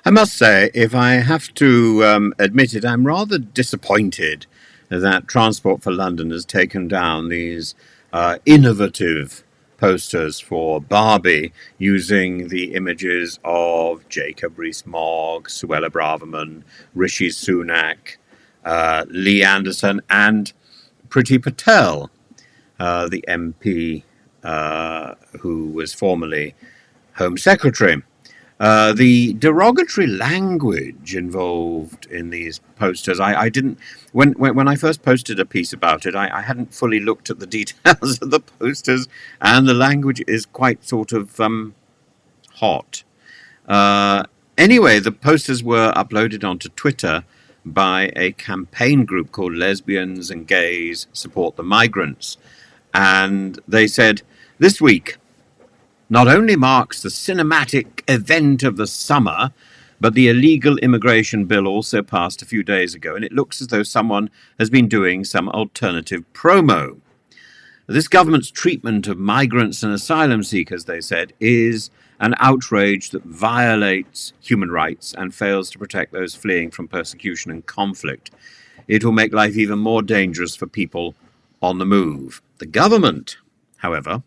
I must say, if I have to admit it, I'm rather disappointed that Transport for London has taken down these innovative posters for Barbie using the images of Jacob Rees-Mogg, Suella Braverman, Rishi Sunak, Lee Anderson, and Priti Patel, the MP who was formerly Home Secretary. The derogatory language involved in these posters, I didn't, when I first posted a piece about it, I hadn't fully looked at the details of the posters, and the language is quite sort of hot. Anyway, the posters were uploaded onto Twitter by a campaign group called Lesbians and Gays Support the Migrants. And they said, this week not only marks the cinematic event of the summer, but the illegal immigration bill also passed a few days ago, and it looks as though someone has been doing some alternative promo. This government's treatment of migrants and asylum seekers, they said, is an outrage that violates human rights and fails to protect those fleeing from persecution and conflict. It will make life even more dangerous for people on the move. The government, however,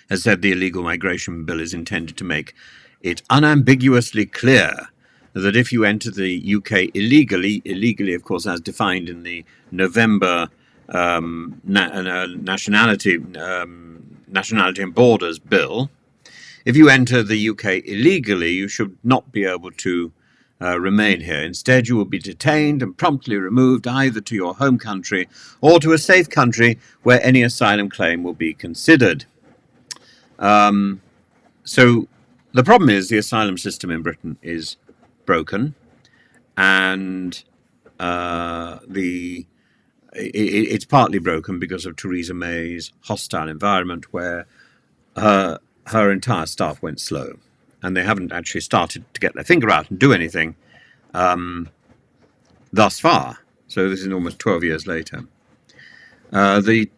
has said the illegal migration bill is intended to make it unambiguously clear that if you enter the UK illegally, of course, as defined in the November Nationality and Borders Bill, if you enter the UK illegally, you should not be able to remain here. Instead, you will be detained and promptly removed either to your home country or to a safe country where any asylum claim will be considered. So the problem is the asylum system in Britain is broken, and it's partly broken because of Theresa May's hostile environment, where her entire staff went slow, and they haven't actually started to get their finger out and do anything thus far. So this is almost 12 years later. The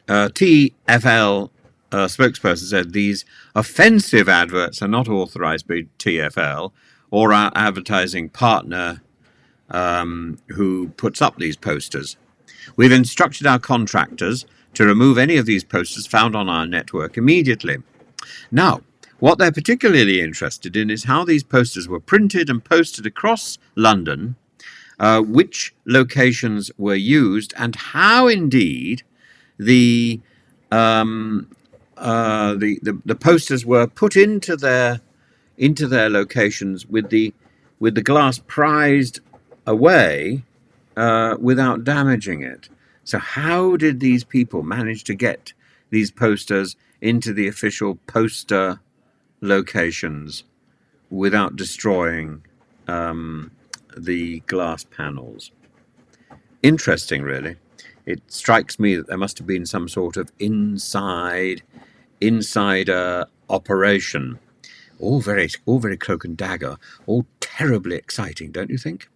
TfL spokesperson said these offensive adverts are not authorized by TfL or our advertising partner who puts up these posters. We've instructed our contractors to remove any of these posters found on our network immediately. Now, what they're particularly interested in is how these posters were printed and posted across London, which locations were used, and how indeed the posters were put into their locations with the glass prized away without damaging it. So how did these people manage to get these posters into the official poster locations without destroying the glass panels? Interesting, really. It strikes me that there must have been some sort of insider operation. All very cloak and dagger, all terribly exciting, don't you think?